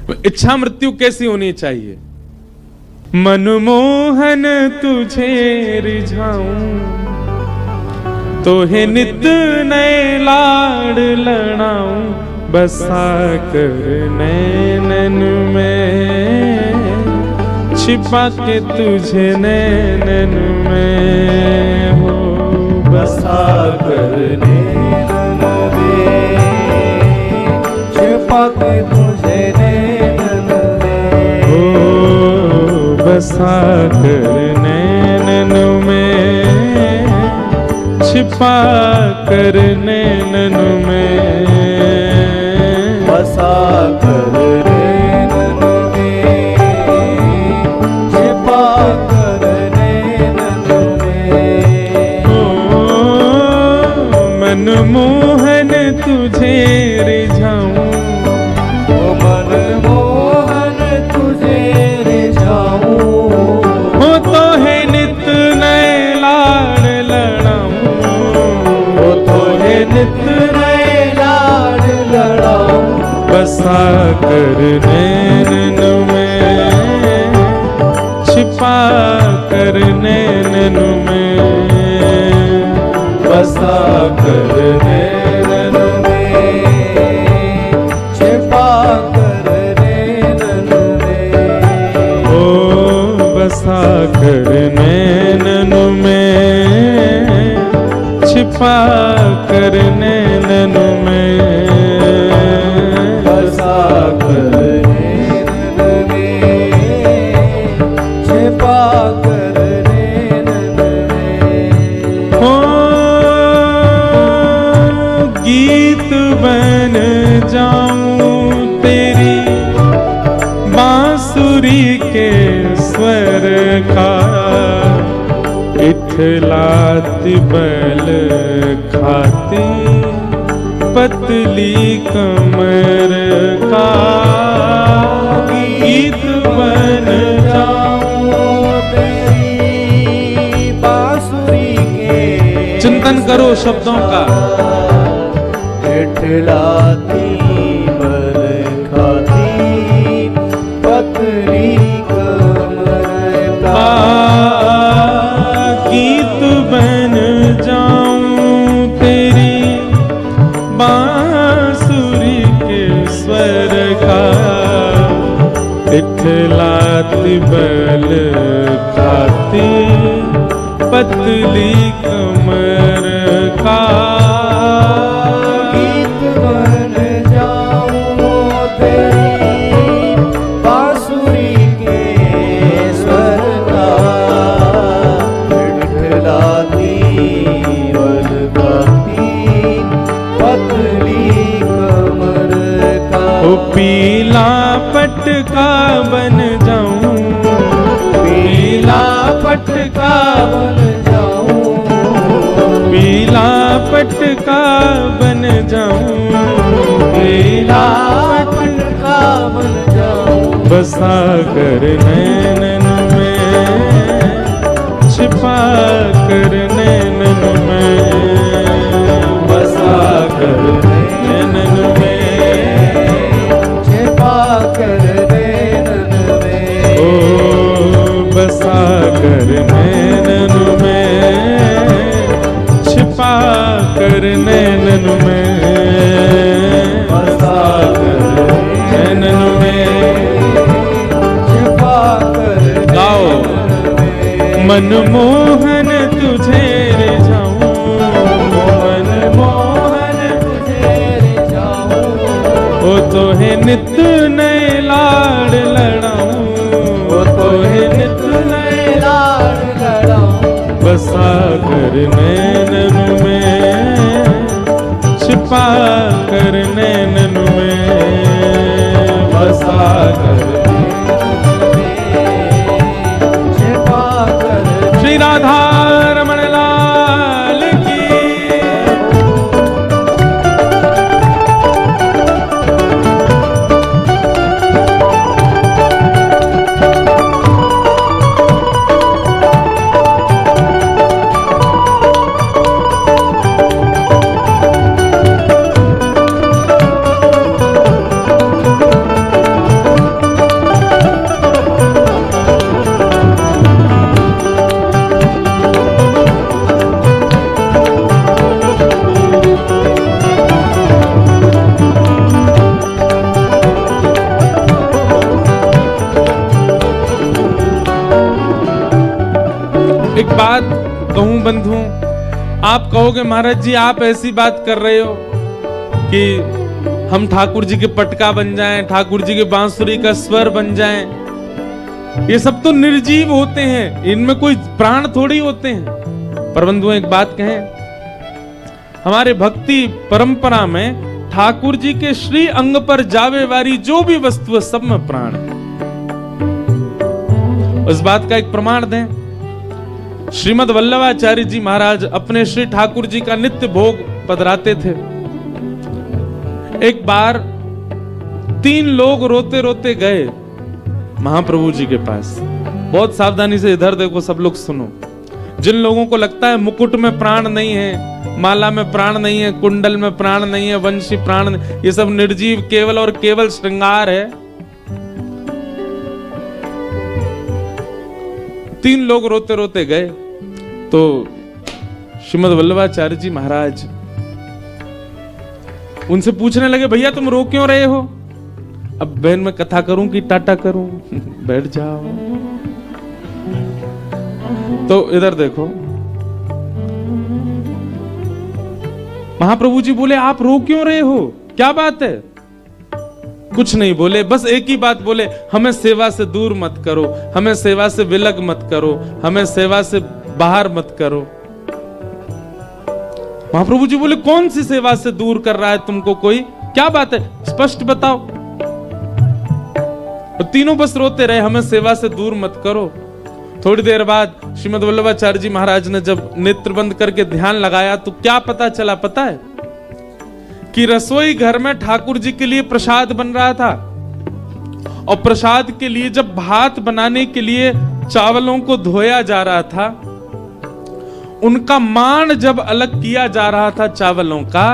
इच्छा मृत्यु कैसी होनी चाहिए? मनमोहन तुझे रिझाऊं, तोहे नित नए लाड लड़ाऊं, बसा कर नैनन में, छिपा के तुझे नैनन में हो, बसा कर नैनन में, छिपा के तुझे नैनन में हो, बसा कर नैनन में, छिपा कर नैनन में, बसा कर नैनन में, छिपा कर नैनन में। मनमोहन तुझे रिझाऊं, ओ मनमोहन तुझे रिझाऊं, हो तो है नित नए लाड लड़ाऊं, हो तो है नित नए लाड लड़ाऊं, बसा कर नैनन में, छिपा कर नैनन में, बसा कर नैनन में, छिपा कर नैनन में। ओ बसा कर नैनन में, छिपा कर नैनन में, बसा कर नैनन में, छिपा कर नैनन में। हो गीत बन जाऊं तेरी बांसुरी के स्वर का, इठलाती बल खाती पतली कमर का, गीत बन जाऊं तेरी बांसुरी के, चिंतन करो शब्दों का, इठलाती बल खाती पतली कमर का, गीत बन जाऊं तेरी बांसुरी के स्वर का, इठलाती बल खाती पतली कमर का, गीत बन जाऊं तेरी बांसुरी के स्वर का, इठलाती बल खाती पतली कमर का। ओ पीला पटका बन जाऊं, पीला पटका बन जाऊं, पीला पटका बन जाऊं, पीला पटका बन जाऊं, बसा कर नैनन में, छिपा कर नैनन में, बसा कर नैनन में, छिपा कर नैनन में। ओ बसा कर नैनन में, छिपा कर नैनन में, बसा कर नैनन में। छिपा कर गाओ, मनमोहन तुझे रिझाऊं, मनमोहन तुझे रिझाऊं, ओ तो है नित नए लाड लड़ाऊं, ओ तो है नित नए लाड लड़ाऊं, बसा कर नैनन में, छिपा कर नैनन में, बसा कर छिपा कर। श्री राधा रमण लाल की। बंधुओं, आप कहोगे महाराज जी आप ऐसी बात कर रहे हो कि हम ठाकुर जी के पटका बन जाएं, ठाकुर जी के बांसुरी का स्वर बन जाएं। ये सब तो निर्जीव होते हैं, इनमें कोई प्राण थोड़ी होते हैं। पर बंधुओं एक बात कहें, हमारे भक्ति परंपरा में ठाकुर जी के श्री अंग पर जावे वाली जो भी वस्तु है सब में प्राण है। उस बात का एक प्रमाण दें, श्रीमद वल्लभाचार्य जी महाराज अपने श्री ठाकुर जी का नित्य भोग पधराते थे। एक बार 3 लोग रोते रोते गए महाप्रभु जी के पास। बहुत सावधानी से इधर देखो, सब लोग सुनो। जिन लोगों को लगता है मुकुट में प्राण नहीं है, माला में प्राण नहीं है, कुंडल में प्राण नहीं है, वंशी प्राण नहीं, ये सब निर्जीव केवल और केवल श्रृंगार है। 3 लोग रोते रोते गए तो श्रीमद वल्लभाचार्य जी महाराज उनसे पूछने लगे, भैया तुम रो क्यों रहे हो? अब बहन मैं कथा करूं कि टाटा करूं? बैठ जाओ। तो इधर देखो, महाप्रभु जी बोले आप रो क्यों रहे हो, क्या बात है? कुछ नहीं बोले, बस एक ही बात बोले, हमें सेवा से दूर मत करो, हमें सेवा से विलग मत करो, हमें सेवा से बाहर मत करो। महाप्रभु जी बोले कौन सी सेवा से दूर कर रहा है तुमको कोई, क्या बात है स्पष्ट बताओ। तो तीनों बस रोते रहे, हमें सेवा से दूर मत करो। थोड़ी देर बाद श्रीमद वल्लभाचार्य जी महाराज ने जब नेत्र बंद करके ध्यान लगाया तो क्या पता चला पता है? कि रसोई घर में ठाकुर जी के लिए प्रसाद बन रहा था, और प्रसाद के लिए जब भात बनाने के लिए चावलों को धोया जा रहा था, उनका माण जब अलग किया जा रहा था चावलों का,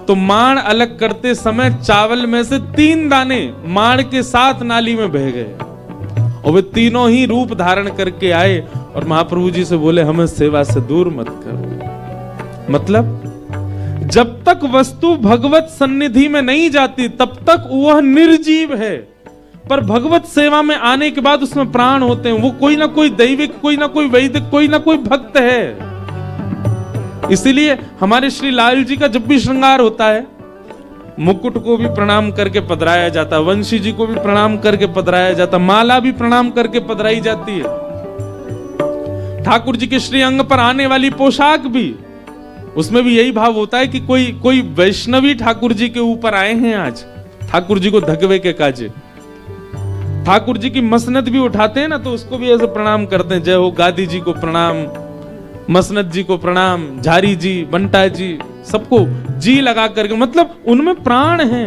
तो माण अलग करते समय चावल में से 3 दाने माण के साथ नाली में बह गए, और वे तीनों ही रूप धारण करके आए और महाप्रभु जी से बोले हमें सेवा से दूर मत करो। मतलब जब तक वस्तु भगवत सन्निधि में नहीं जाती तब तक वह निर्जीव है, पर भगवत सेवा में आने के बाद उसमें प्राण होते हैं। वो कोई ना कोई दैविक, कोई ना कोई वैदिक, कोई ना कोई भक्त है। इसीलिए हमारे श्री लाल जी का जब भी श्रृंगार होता है, मुकुट को भी प्रणाम करके पधराया जाता, वंशी जी को भी प्रणाम करके पधराया जाता, माला भी प्रणाम करके पधराई जाती है। ठाकुर जी के श्री अंग पर आने वाली पोशाक भी, उसमें भी यही भाव होता है कि कोई वैष्णवी ठाकुर जी के ऊपर आए हैं आज, ठाकुर जी को धकवे के काजे। ठाकुर जी की मसनद भी उठाते हैं ना, तो उसको भी ऐसे प्रणाम करते हैं, जय हो गादी जी को प्रणाम, मसनद जी को प्रणाम, झारी जी, बंटा जी, सबको जी लगा करके, मतलब उनमें प्राण है।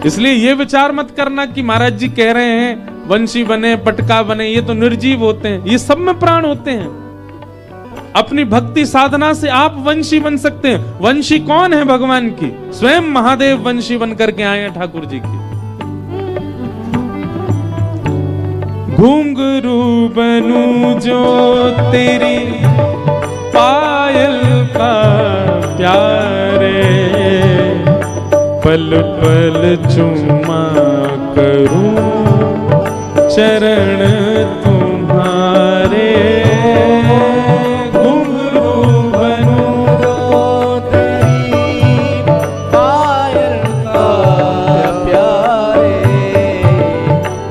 इसलिए ये विचार मत करना कि महाराज जी कह रहे हैं वंशी बने, पटका बने, ये तो निर्जीव होते हैं, ये सब में प्राण होते हैं। अपनी भक्ति साधना से आप वंशी बन सकते हैं। वंशी कौन है भगवान की? स्वयं महादेव वंशी बन करके आए हैं ठाकुर जी की। घुंघरू बनूं जो तेरी पायल का प्यारे, पल पल चुमा करूं चरण तुम्हारे। घुंघरू बनूं जो तेरी पायल का प्यारे,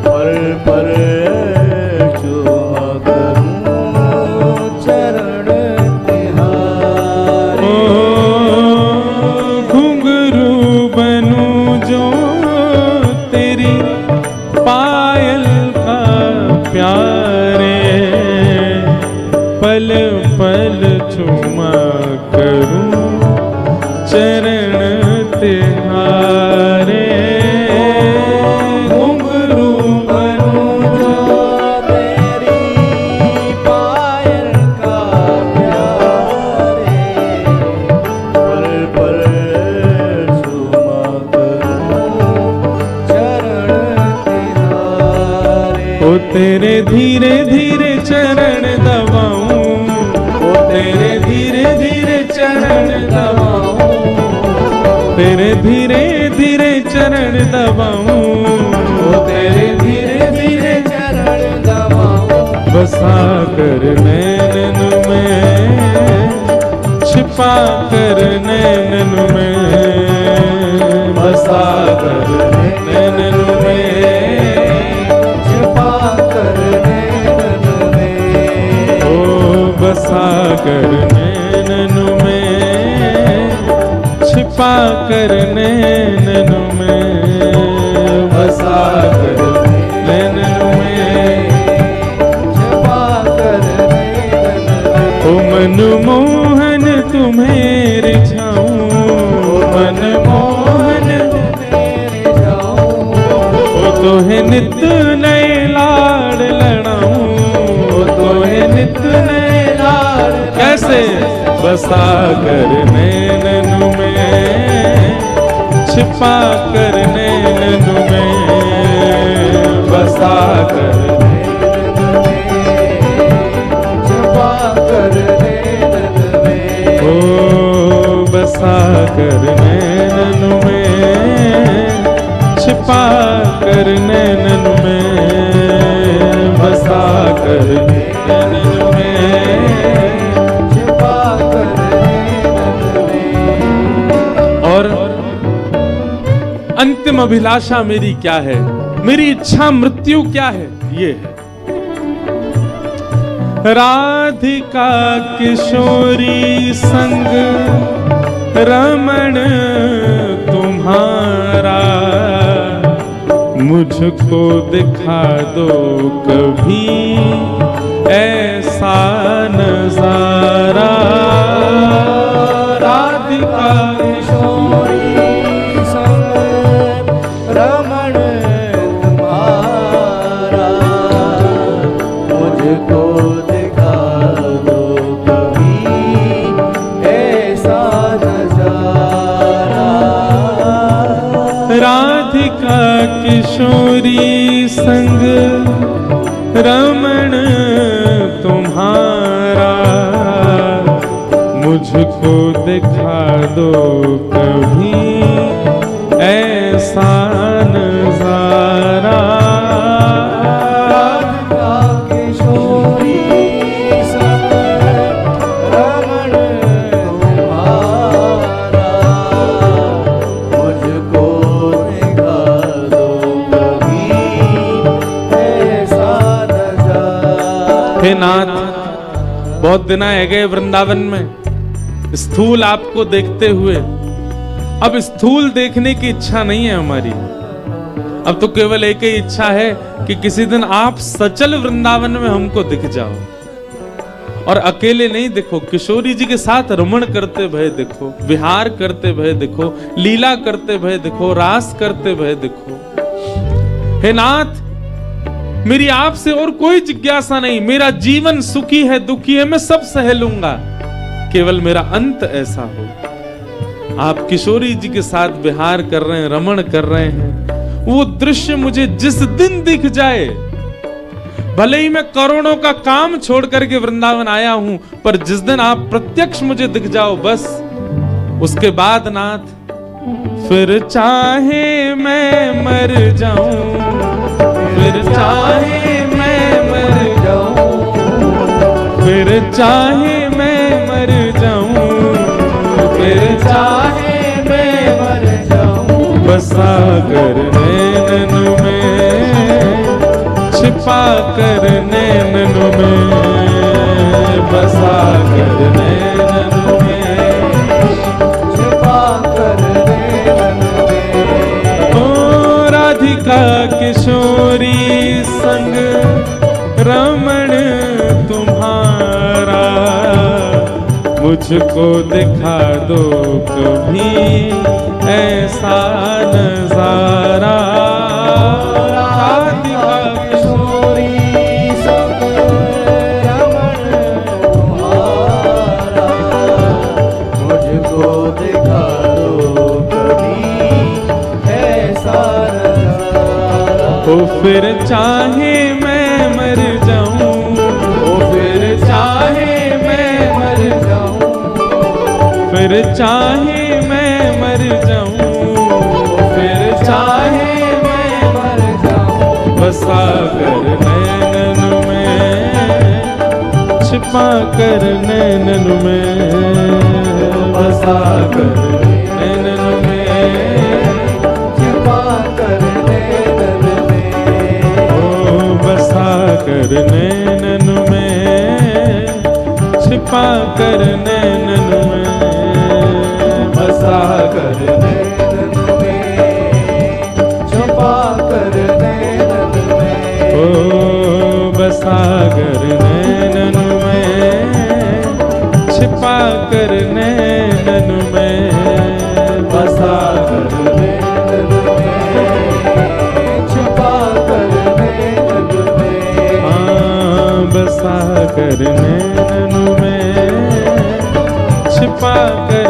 पल पल चुमा करूं चरण तिहारे। घुंघरू बनूं जो तेरी पायल का प्यारे, पल पल चुमा करूं चरण तिहारे। घुंघरू बनूं जो तेरी पायल का प्यारे, पल पल चुमा करूं चरण तिहारे। ओ तेरे धीरे धीरे चरण दबाऊं, ओ तेरे धीरे धीरे चरण दबाऊं, तेरे धीरे धीरे चरण दबाऊं, ओ तेरे धीरे धीरे चरण दबाऊं, बसा कर नैनन में, छिपा कर नैनन में, बसा कर नैनन में, छिपा कर नैनन में, ओ बसा कर नैनन में, छिपा कर नैनन में, बसा कर नैनन में, छिपा कर नैनन में। ओ मनमोहन तुम्हें रिझाऊं, मनमोहन तेरे जाऊं, ओ तोहे नित नए लाड़ लड़ाऊं, ओ तोहे नित नए लाड़। कैसे? बसा कर नैनन में, छिपा कर नैनन में, बसा कर छिपा कर नैनन में, ओ बसा कर नैनन में, छिपा कर नैनन में, बसा कर नैनन में। छिपा कर नैनन में। और अंतिम अभिलाषा मेरी क्या है, मेरी इच्छा मृत्यु क्या है? ये है राधिका किशोरी संग रमण तुम्हारा, मुझको दिखा दो कभी ऐसा नजारा। राधिका किशोरी संग रमण तुम्हारा, मुझको दिखा दो कभी ऐसा नजारा। राधिका किशोरी संग रमण तुम्हारा, मुझको दिखा दो कभी ऐसा नजारा। राधिका किशोरी संग रमण तुम्हारा, मुझको दिखा दो कभी ऐसा नजारा। हे नाथ, बहुत दिन आ गए वृंदावन में स्थूल आपको देखते हुए। अब स्थूल देखने की इच्छा नहीं है हमारी, अब तो केवल एक ही इच्छा है कि किसी दिन आप सचल वृंदावन में हमको दिख जाओ। और अकेले नहीं दिखो, किशोरी जी के साथ रमण करते भय दिखो, विहार करते भय दिखो, लीला करते भय दिखो, रास करते भय दिखो। हे नाथ, मेरी आपसे और कोई जिज्ञासा नहीं, मेरा जीवन सुखी है दुखी है मैं सब सह लूंगा, केवल मेरा अंत ऐसा हो। आप किशोरी जी के साथ विहार कर रहे हैं, रमण कर रहे हैं, वो दृश्य मुझे जिस दिन दिख जाए, भले ही मैं करोड़ों का काम छोड़ करके वृंदावन आया हूं, पर जिस दिन आप प्रत्यक्ष मुझे दिख जाओ, बस उसके बाद नाथ फिर चाहे मैं मर जाऊं, फिर चाहे मैं मर जाऊं, फिर चाहे मैं मर जाऊं, फिर चाहे मैं मर जाऊं, बसा कर नैनन में, छिपा कर नैनन में, बसा कर नैनन में, छिपा कर नैनन में। ओ राधिका किशोरी संग रमण तुम्हारा, मुझको दिखा दो कभी ऐसा नजारा। राधिका किशोरी संग रमण तुम्हारा, मुझको दिखा दो कभी ऐसा नजारा। ओ फिर चाहे मैं मर जाऊं, ओ फिर चाहे मैं मर जाऊं, फिर चाहे मैं मर जाऊं, फिर चाहे मैं मर जाऊं, बसा कर नैनन में, कर नैनन में, बसा कर नैनन में, छिपा कर नैनन में, ओ बसा कर नैनन में, छिपा कर नैनन में, बसा कर नैनन में, छिपा कर नैनन में, ओ बसा कर नैनन में, छिपा कर नैनन में, बसा कर नैनन में, छिपा कर नैनन में, हाँ बसा कर नैनन में, छिपा कर